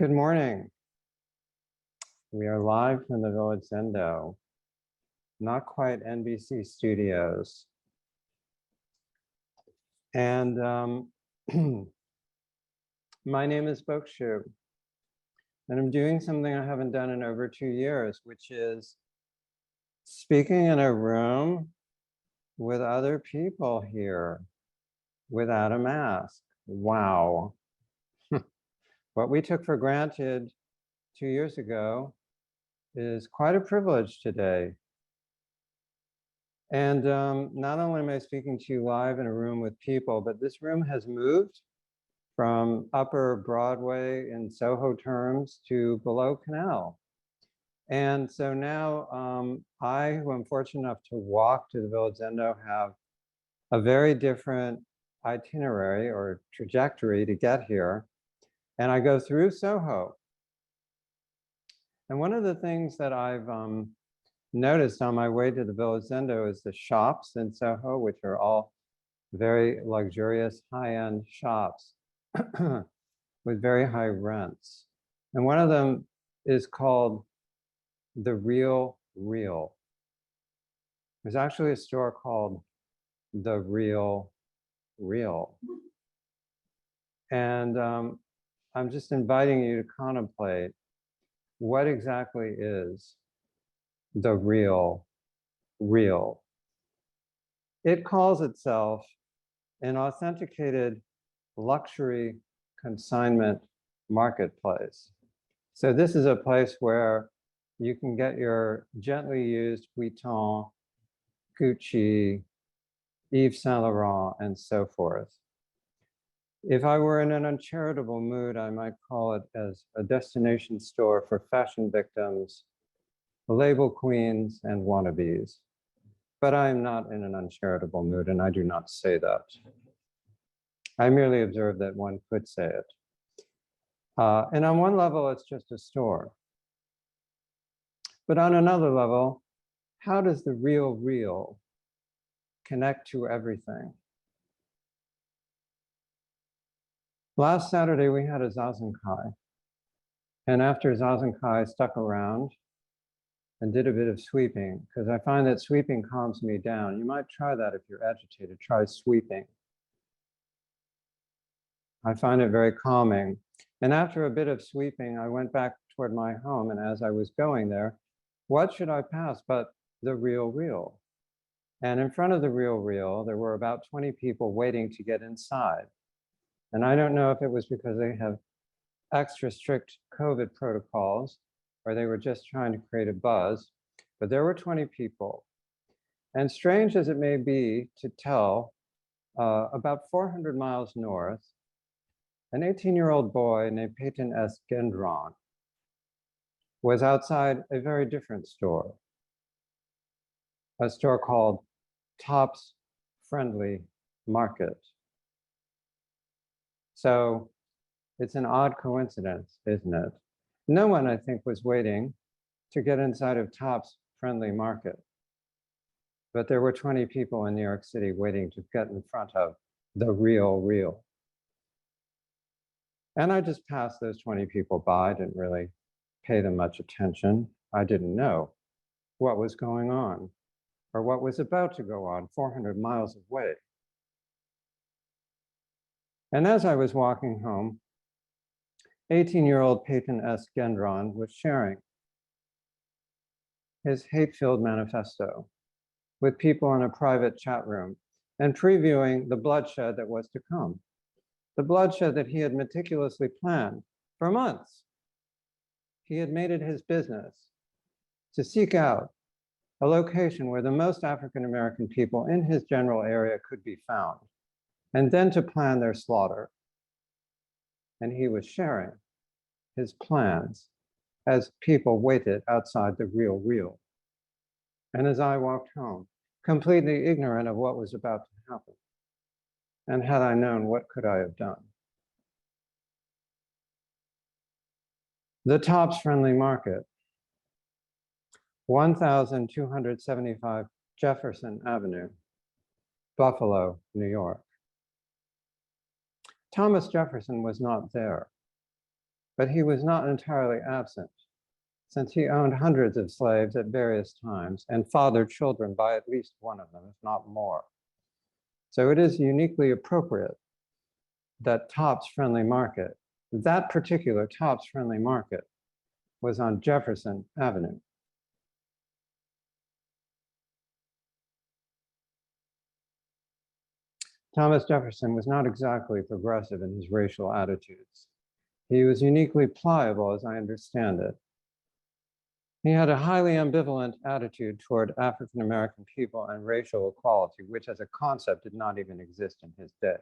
Good morning. We are live from the Village Zendo, not quite NBC studios. And my name is Bokushu, and I'm doing something I haven't done in over 2 years, which is speaking in a room with other people here without a mask. Wow. What we took for granted 2 years ago is quite a privilege today. And not only am I speaking to you live in a room with people, but this room has moved from Upper Broadway in Soho terms to below Canal. And so now I, who am fortunate enough to walk to the Village Zendo, have a very different itinerary or trajectory to get here. And I go through Soho. And one of the things that I've noticed on my way to the Village Zendo is the shops in Soho, which are all very luxurious, high-end shops with very high rents. And one of them is called The Real Real. There's actually a store called The Real Real. And I'm just inviting you to contemplate what exactly is the real real. It calls itself an authenticated luxury consignment marketplace. So this is a place where you can get your gently used Vuitton, Gucci, Yves Saint Laurent, and so forth. If I were in an uncharitable mood, I might call it as a destination store for fashion victims, label queens, and wannabes. But I am not in an uncharitable mood, and I do not say that. I merely observe that one could say it. And on one level, it's just a store. But on another level, how does the real real connect to everything? Last Saturday, we had a zazen kai. And after zazen kai, I stuck around and did a bit of sweeping, because I find that sweeping calms me down. You might try that if you're agitated. Try sweeping. I find it very calming. And after a bit of sweeping, I went back toward my home. And as I was going there, what should I pass but the real real? And in front of the real real, there were about 20 people waiting to get inside. And I don't know if it was because they have extra strict COVID protocols, or they were just trying to create a buzz, but there were 20 people. And strange as it may be to tell, about 400 miles north, an 18-year-old boy named Peyton S. Gendron was outside a very different store, a store called Tops Friendly Market. So it's an odd coincidence, isn't it? No one, I think, was waiting to get inside of Tops Friendly Market. But there were 20 people in New York City waiting to get in front of the real real. And I just passed those 20 people by, didn't really pay them much attention. I didn't know what was going on or what was about to go on 400 miles away. And as I was walking home, 18-year-old Peyton S. Gendron was sharing his hate-filled manifesto with people in a private chat room and previewing the bloodshed that was to come, the bloodshed that he had meticulously planned for months. He had made it his business to seek out a location where the most African-American people in his general area could be found, and then to plan their slaughter. And he was sharing his plans as people waited outside the real real. And as I walked home, completely ignorant of what was about to happen. And had I known, what could I have done? The Tops Friendly Market, 1275 Jefferson Avenue, Buffalo, New York. Thomas Jefferson was not there, but he was not entirely absent, since he owned hundreds of slaves at various times and fathered children by at least one of them, if not more. So it is uniquely appropriate that Tops Friendly Market, that particular Tops Friendly Market, was on Jefferson Avenue. Thomas Jefferson was not exactly progressive in his racial attitudes. He was uniquely pliable, as I understand it. He had a highly ambivalent attitude toward African American people and racial equality, which as a concept did not even exist in his day.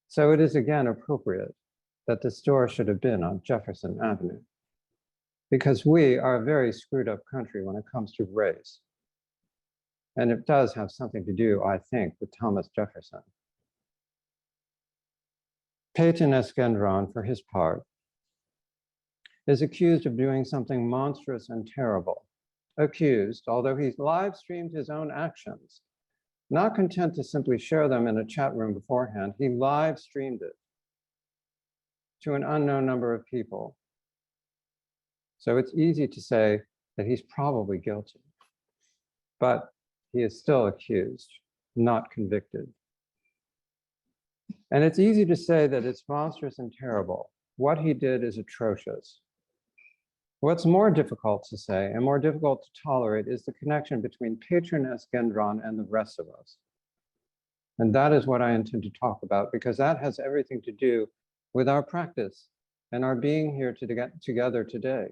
So it is again appropriate that the store should have been on Jefferson Avenue, because we are a very screwed up country when it comes to race. And it does have something to do, I think, with Thomas Jefferson. Peyton Esgendron, for his part, is accused of doing something monstrous and terrible. Accused, although he's live streamed his own actions. Not content to simply share them in a chat room beforehand, he live streamed it to an unknown number of people. So it's easy to say that he's probably guilty, but he is still accused, not convicted. And it's easy to say that it's monstrous and terrible. What he did is atrocious. What's more difficult to say and more difficult to tolerate is the connection between Patron Esgendron and the rest of us. And that is what I intend to talk about, because that has everything to do with our practice and our being here to get together today.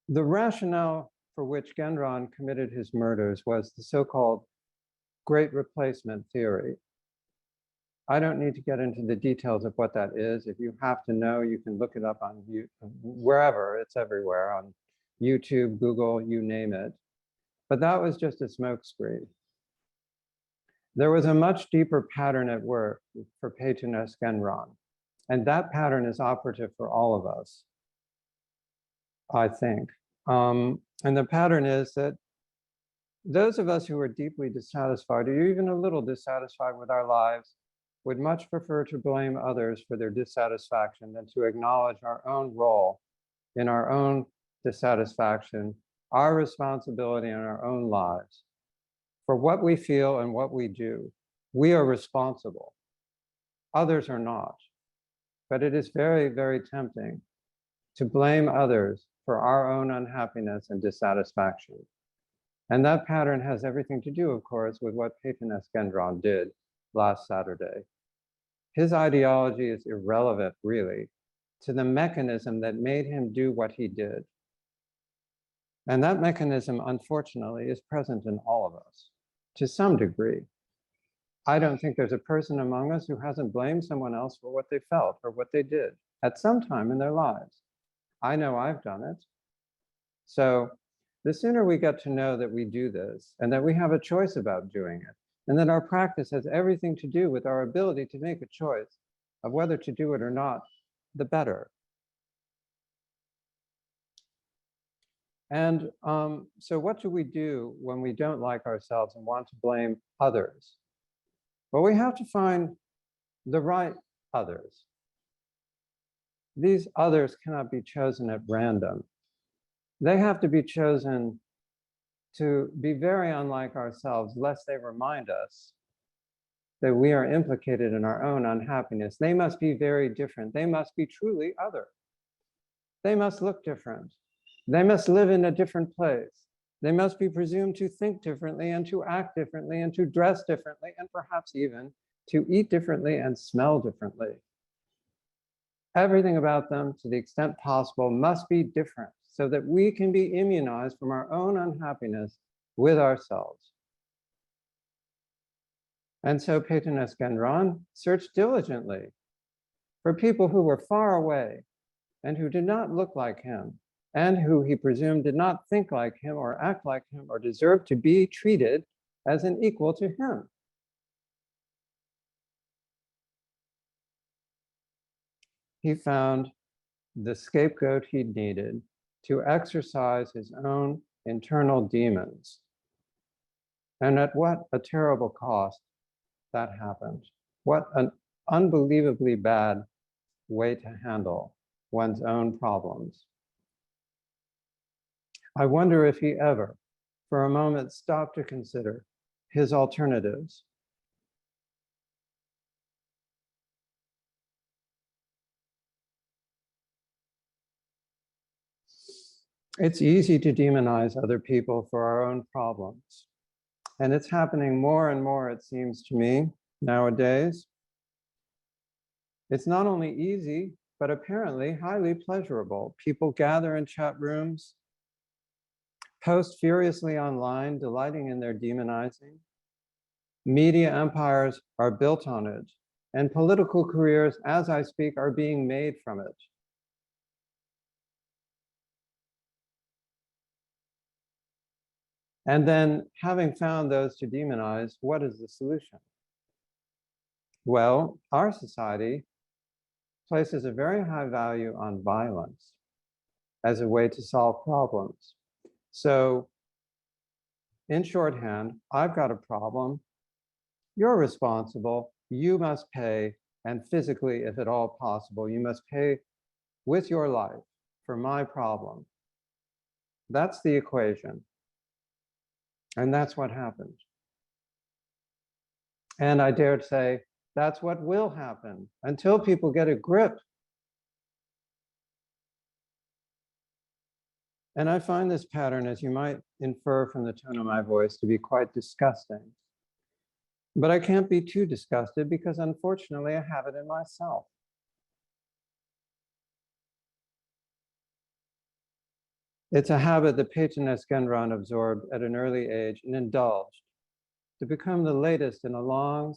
The rationale for which Gendron committed his murders was the so-called Great Replacement theory. I don't need to get into the details of what that is. If you have to know, you can look it up on wherever, it's everywhere, on YouTube, Google, you name it. But that was just a smokescreen. There was a much deeper pattern at work for Peyton Esgendron, and that pattern is operative for all of us, I think. And the pattern is that those of us who are deeply dissatisfied, or even a little dissatisfied with our lives, would much prefer to blame others for their dissatisfaction than to acknowledge our own role in our own dissatisfaction, our responsibility in our own lives. For what we feel and what we do, we are responsible. Others are not. But it is very, very tempting to blame others for our own unhappiness and dissatisfaction. And that pattern has everything to do, of course, with what Peyton Esgendron did last Saturday. His ideology is irrelevant, really, to the mechanism that made him do what he did. And that mechanism, unfortunately, is present in all of us, to some degree. I don't think there's a person among us who hasn't blamed someone else for what they felt or what they did at some time in their lives. I know I've done it. So the sooner we get to know that we do this and that we have a choice about doing it, and that our practice has everything to do with our ability to make a choice of whether to do it or not, the better. And so what do we do when we don't like ourselves and want to blame others? Well, we have to find the right others. These others cannot be chosen at random. They have to be chosen to be very unlike ourselves, lest they remind us that we are implicated in our own unhappiness. They must be very different. They must be truly other. They must look different. They must live in a different place. They must be presumed to think differently and to act differently and to dress differently and perhaps even to eat differently and smell differently. Everything about them, to the extent possible, must be different so that we can be immunized from our own unhappiness with ourselves. And so Peyton Esgendron searched diligently for people who were far away and who did not look like him, and who he presumed did not think like him or act like him or deserve to be treated as an equal to him. He found the scapegoat he needed to exercise his own internal demons And at what a terrible cost that happened. What an unbelievably bad way to handle one's own problems. I wonder if he ever, for a moment, stopped to consider his alternatives. It's easy to demonize other people for our own problems. And it's happening more and more, it seems to me, nowadays. It's not only easy, but apparently highly pleasurable. People gather in chat rooms, post furiously online, delighting in their demonizing. Media empires are built on it, and political careers, as I speak, are being made from it. And then, having found those to demonize, what is the solution? Well, our society places a very high value on violence as a way to solve problems. So, in shorthand, I've got a problem, you're responsible, you must pay, and physically, if at all possible, you must pay with your life for my problem. That's the equation. And that's what happened. And I dare to say, that's what will happen until people get a grip. And I find this pattern, as you might infer from the tone of my voice, to be quite disgusting. But I can't be too disgusted because unfortunately I have it in myself. It's a habit that Paetones Genron absorbed at an early age and indulged to become the latest in a long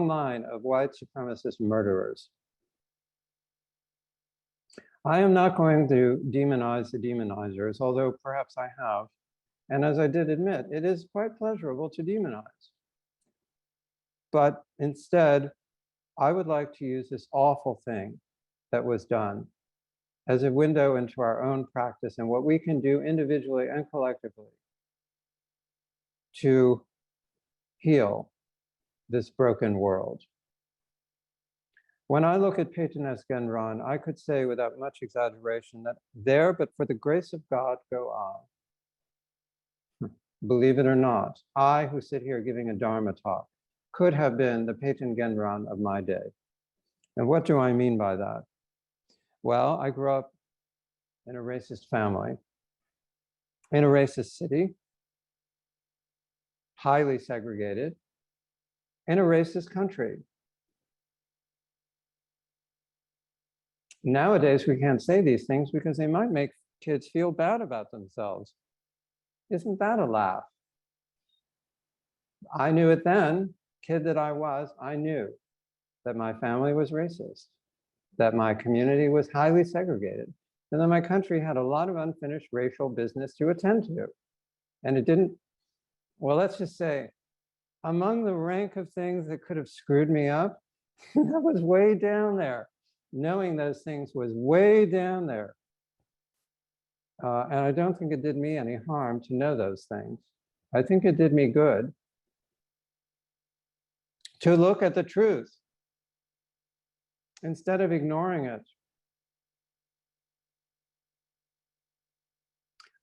line of white supremacist murderers. I am not going to demonize the demonizers, although perhaps I have. And as I did admit, it is quite pleasurable to demonize. But instead, I would like to use this awful thing that was done as a window into our own practice and what we can do individually and collectively to heal this broken world. When I look at Paetones Genron, I could say without much exaggeration that there, but for the grace of God, go I. Believe it or not, I, who sit here giving a Dharma talk, could have been the Paetones Genron of my day. And what do I mean by that? Well, I grew up in a racist family, in a racist city, highly segregated, in a racist country. Nowadays, we can't say these things because they might make kids feel bad about themselves. Isn't that a laugh? I knew it then, kid that I was, I knew that my family was racist, that my community was highly segregated, and that my country had a lot of unfinished racial business to attend to. And it didn't, well, let's just say, among the rank of things that could have screwed me up, that was way down there. Knowing those things was way down there. And I don't think it did me any harm to know those things. I think it did me good to look at the truth instead of ignoring it.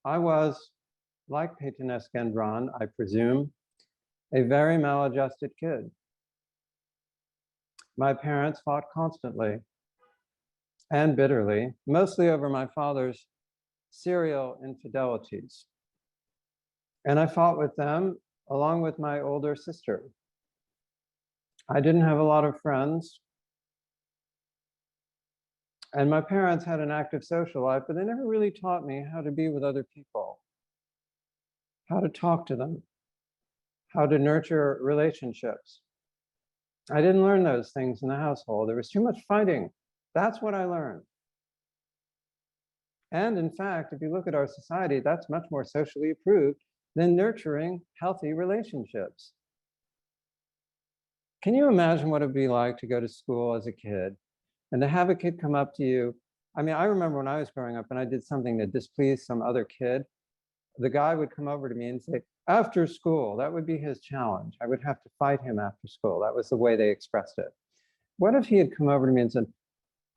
I was, like Paetones Genron, I presume, a very maladjusted kid. My parents fought constantly and bitterly, mostly over my father's serial infidelities. And I fought with them along with my older sister. I didn't have a lot of friends. And my parents had an active social life, but they never really taught me how to be with other people, how to talk to them, how to nurture relationships. I didn't learn those things in the household. There was too much fighting. That's what I learned. And in fact, if you look at our society, that's much more socially approved than nurturing healthy relationships. Can you imagine what it'd be like to go to school as a kid and to have a kid come up to you? I mean, I remember when I was growing up and I did something that displeased some other kid, the guy would come over to me and say, after school. That would be his challenge. I would have to fight him after school. That was the way they expressed it. What if he had come over to me and said,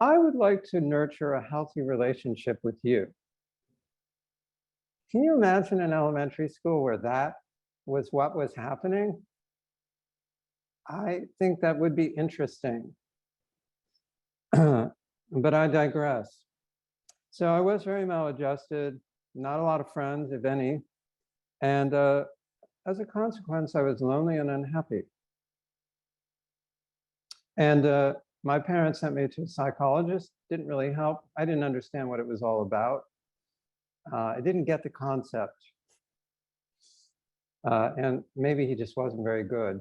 I would like to nurture a healthy relationship with you? Can you imagine an elementary school where that was what was happening? I think that would be interesting. But I digress. So I was very maladjusted, not a lot of friends, if any. And as a consequence, I was lonely and unhappy. And my parents sent me to a psychologist, didn't really help. I didn't understand what it was all about. I didn't get the concept. And maybe he just wasn't very good.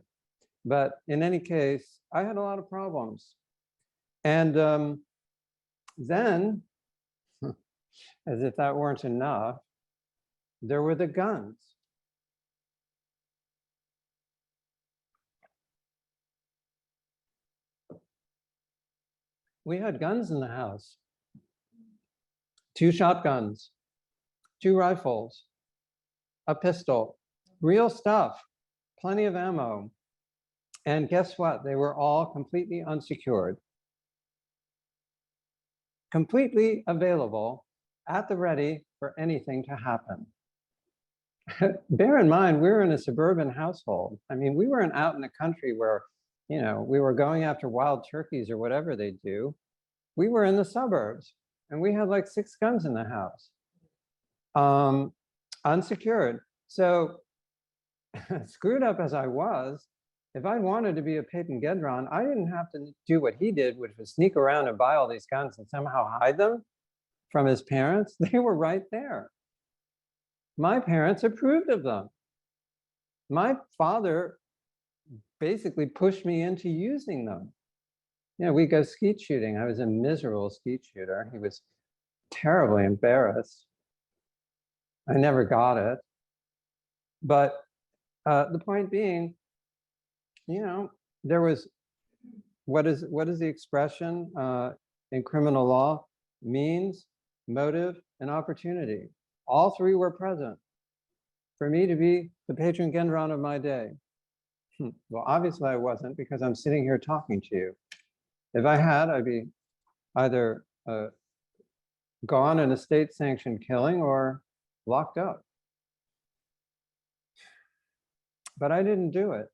But in any case, I had a lot of problems. And then, as if that weren't enough, there were the guns. We had guns in the house. 2 shotguns, 2 rifles, a pistol, real stuff, plenty of ammo. And guess what? They were all completely unsecured, completely available at the ready for anything to happen. Bear in mind, we were in a suburban household. I mean, we weren't out in the country where, you know, we were going after wild turkeys or whatever they do. We were in the suburbs and we had like 6 guns in the house, unsecured. So screwed up as I was, if I wanted to be a Gedron, I didn't have to do what he did, which was sneak around and buy all these guns and somehow hide them from his parents. They were right there. My parents approved of them. My father basically pushed me into using them. You know, we go skeet shooting. I was a miserable skeet shooter. He was terribly embarrassed. I never got it. But the point being, you know, there was, what is the expression in criminal law? Means, motive, and opportunity. All 3 were present for me to be the patron Genron of my day. Well, obviously I wasn't, because I'm sitting here talking to you. If I had, I'd be either gone in a state-sanctioned killing or locked up. But I didn't do it.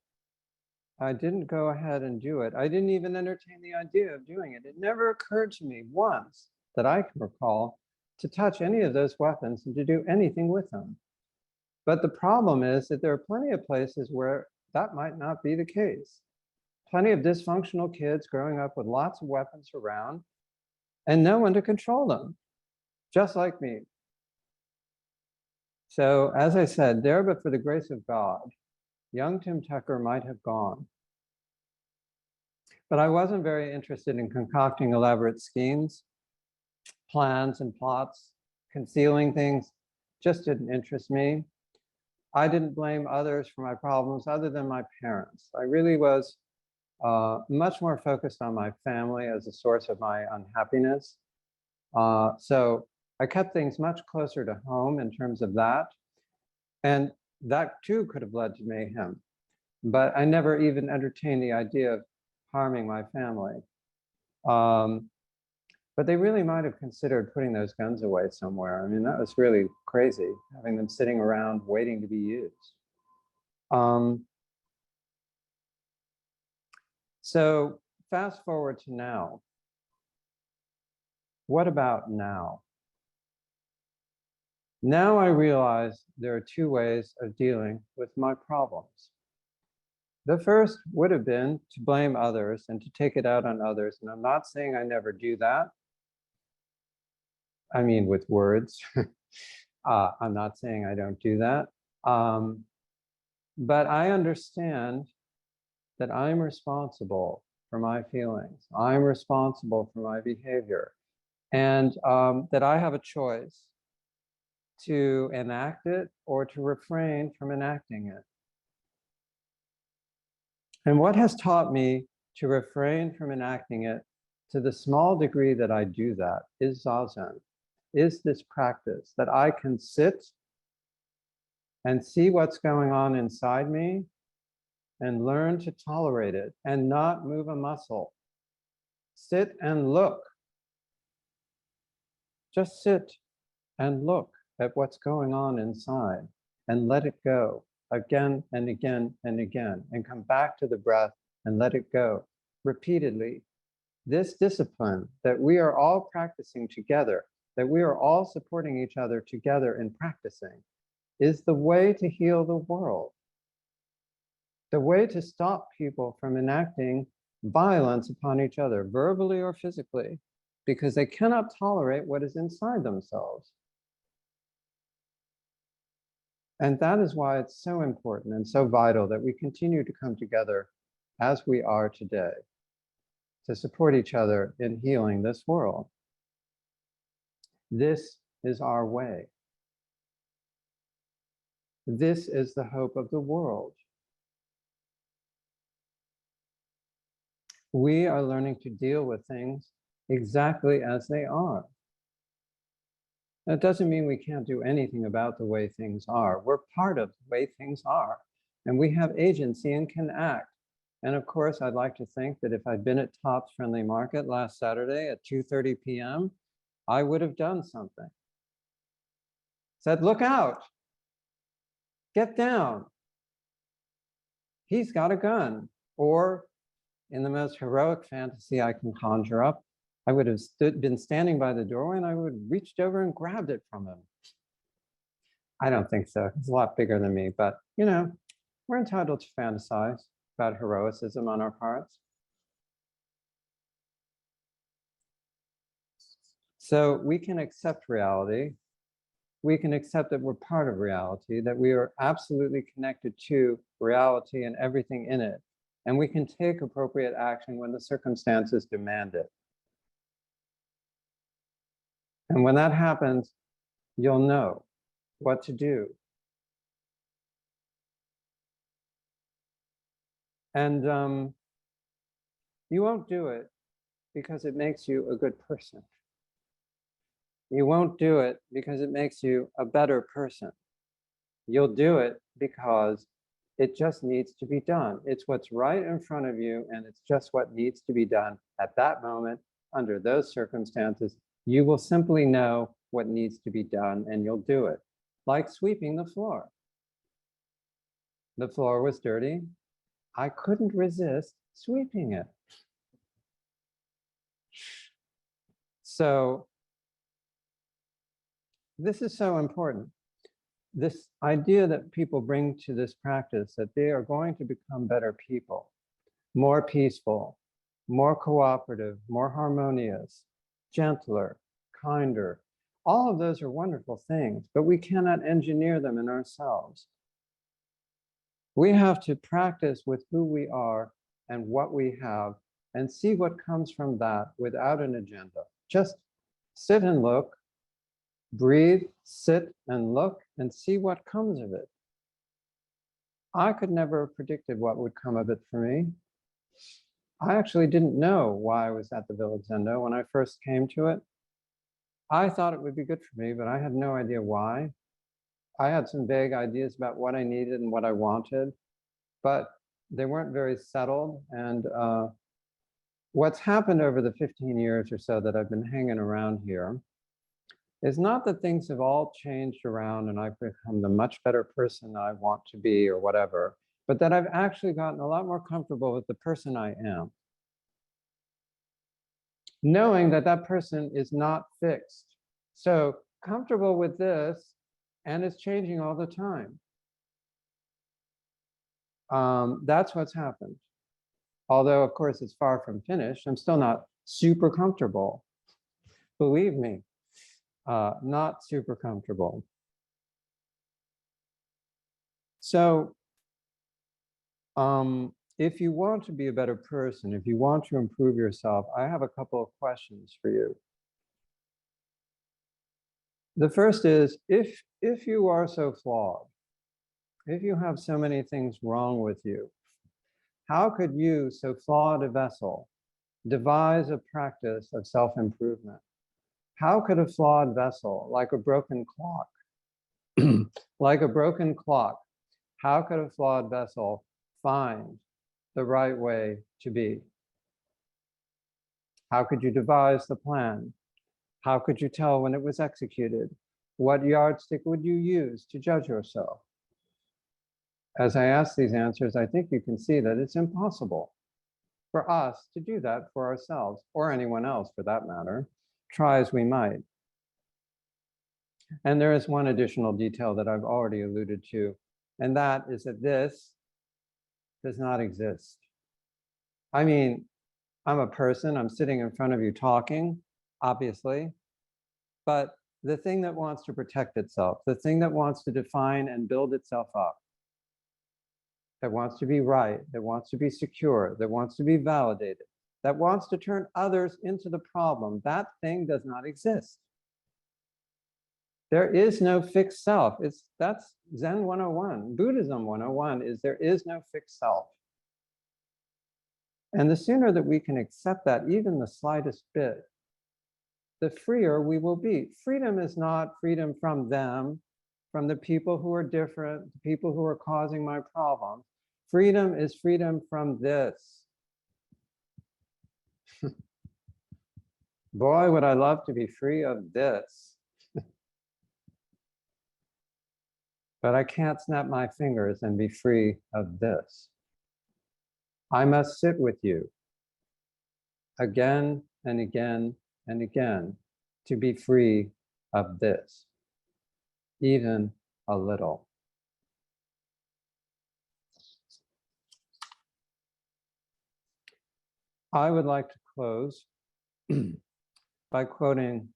I didn't go ahead and do it. I didn't even entertain the idea of doing it. It never occurred to me once that I can recall to touch any of those weapons and to do anything with them. But the problem is that there are plenty of places where that might not be the case. Plenty of dysfunctional kids growing up with lots of weapons around and no one to control them, just like me. So as I said, there but for the grace of God, young Tim Tucker might have gone. But I wasn't very interested in concocting elaborate schemes, plans and plots. Concealing things just didn't interest me. I didn't blame others for my problems other than my parents. I really was much more focused on my family as a source of my unhappiness. So I kept things much closer to home in terms of that. And that too could have led to mayhem. But I never even entertained the idea of harming my family. But they really might have considered putting those guns away somewhere. I mean, that was really crazy, having them sitting around waiting to be used. So fast forward to now. What about now? Now I realize there are 2 ways of dealing with my problems. The first would have been to blame others and to take it out on others. And I'm not saying I never do that. I mean, with words. I'm not saying I don't do that. But I understand that I'm responsible for my feelings. I'm responsible for my behavior. And that I have a choice to enact it or to refrain from enacting it. And what has taught me to refrain from enacting it to the small degree that I do that is zazen, is this practice that I can sit and see what's going on inside me and learn to tolerate it and not move a muscle. Sit and look. Just sit and look at what's going on inside and let it go again and again and again, and come back to the breath and let it go repeatedly. This discipline that we are all practicing together, that we are all supporting each other together in practicing, is the way to heal the world. The way to stop people from enacting violence upon each other, verbally or physically, because they cannot tolerate what is inside themselves. And that is why it's so important and so vital that we continue to come together as we are today to support each other in healing this world. This is our way. This is the hope of the world. We are learning to deal with things exactly as they are. That doesn't mean we can't do anything about the way things are. We're part of the way things are, and we have agency and can act. And of course, I'd like to think that if I'd been at Tops Friendly Market last Saturday at 2:30 p.m., I would have done something. Said, look out, get down. He's got a gun. Or in the most heroic fantasy I can conjure up, I would have been standing by the doorway and I would have reached over and grabbed it from him. I don't think so. He's a lot bigger than me, but you know, we're entitled to fantasize about heroicism on our parts. So we can accept reality. We can accept that we're part of reality, that we are absolutely connected to reality and everything in it. And we can take appropriate action when the circumstances demand it. And when that happens, you'll know what to do. And you won't do it because it makes you a good person. You won't do it because it makes you a better person. You'll do it because it just needs to be done. It's what's right in front of you, and it's just what needs to be done at that moment, under those circumstances. You will simply know what needs to be done, and you'll do it. Like sweeping the floor. The floor was dirty. I couldn't resist sweeping it. So this is so important. This idea that people bring to this practice, that they are going to become better people, more peaceful, more cooperative, more harmonious, gentler, kinder. All of those are wonderful things, but we cannot engineer them in ourselves. We have to practice with who we are and what we have and see what comes from that without an agenda. Just sit and look, breathe, sit and look, and see what comes of it. I could never have predicted what would come of it for me. I actually didn't know why I was at the Village Zendo when I first came to it. I thought it would be good for me, but I had no idea why. I had some vague ideas about what I needed and what I wanted, but they weren't very settled. And what's happened over the 15 years or so that I've been hanging around here is not that things have all changed around and I've become the much better person I want to be or whatever, but that I've actually gotten a lot more comfortable with the person I am. Knowing that that person is not fixed. So comfortable with this, and it's changing all the time. That's what's happened. Although, of course, it's far from finished. I'm still not super comfortable. Believe me, not super comfortable. So if you want to be a better person, if you want to improve yourself, I have a couple of questions for you. The first is, if you are so flawed, if you have so many things wrong with you, how could you, so flawed a vessel, devise a practice of self-improvement? How could a flawed vessel, like a broken clock, Like a broken clock, how could a flawed vessel find the right way to be? How could you devise the plan? How could you tell when it was executed? What yardstick would you use to judge yourself? As I ask these answers, I think you can see that it's impossible for us to do that for ourselves, or anyone else for that matter, try as we might. And there is one additional detail that I've already alluded to, and that is that this does not exist. I mean, I'm a person, I'm sitting in front of you talking, obviously, but the thing that wants to protect itself, the thing that wants to define and build itself up, that wants to be right, that wants to be secure, that wants to be validated, that wants to turn others into the problem, that thing does not exist. There is no fixed self. That's Zen 101. Buddhism 101 is there is no fixed self. And the sooner that we can accept that, even the slightest bit, the freer we will be. Freedom is not freedom from them, from the people who are different, the people who are causing my problems. Freedom is freedom from this. Boy, would I love to be free of this. But I can't snap my fingers and be free of this. I must sit with you again and again and again to be free of this, even a little. I would like to close by quoting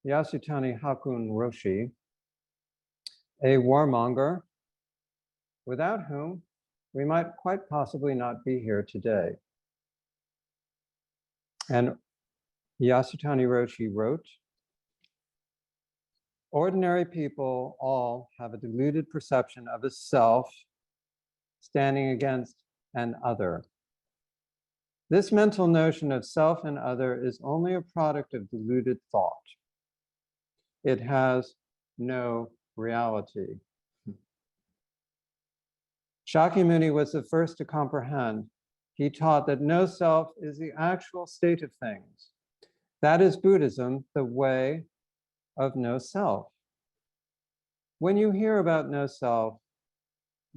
Yasutani Hakun Roshi, a warmonger without whom we might quite possibly not be here today. And Yasutani Roshi wrote, ordinary people all have a deluded perception of a self standing against an other. This mental notion of self and other is only a product of deluded thought. It has no reality. Shakyamuni was the first to comprehend. He taught that no self is the actual state of things. That is Buddhism, the way of no self. When you hear about no self,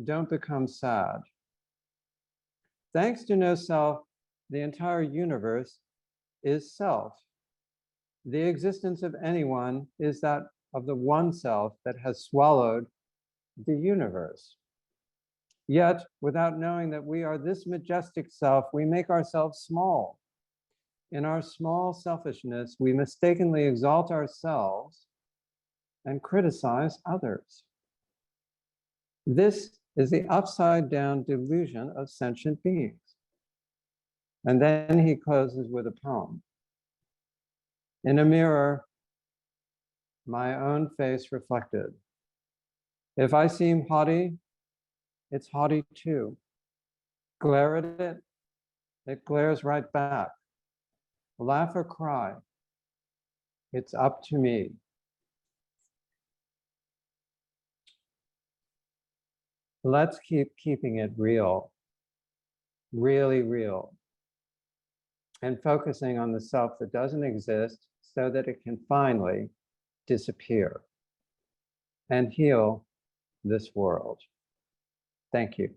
don't become sad. Thanks to no self, the entire universe is self. The existence of anyone is that of the one self that has swallowed the universe. Yet, without knowing that we are this majestic self, we make ourselves small. In our small selfishness, we mistakenly exalt ourselves and criticize others. This is the upside down delusion of sentient beings. And then he closes with a poem. In a mirror, my own face reflected. If I seem haughty, it's haughty too. Glare at it, it glares right back. Laugh or cry, it's up to me. Let's keep keeping it real, really real, and focusing on the self that doesn't exist so that it can finally disappear and heal this world. Thank you.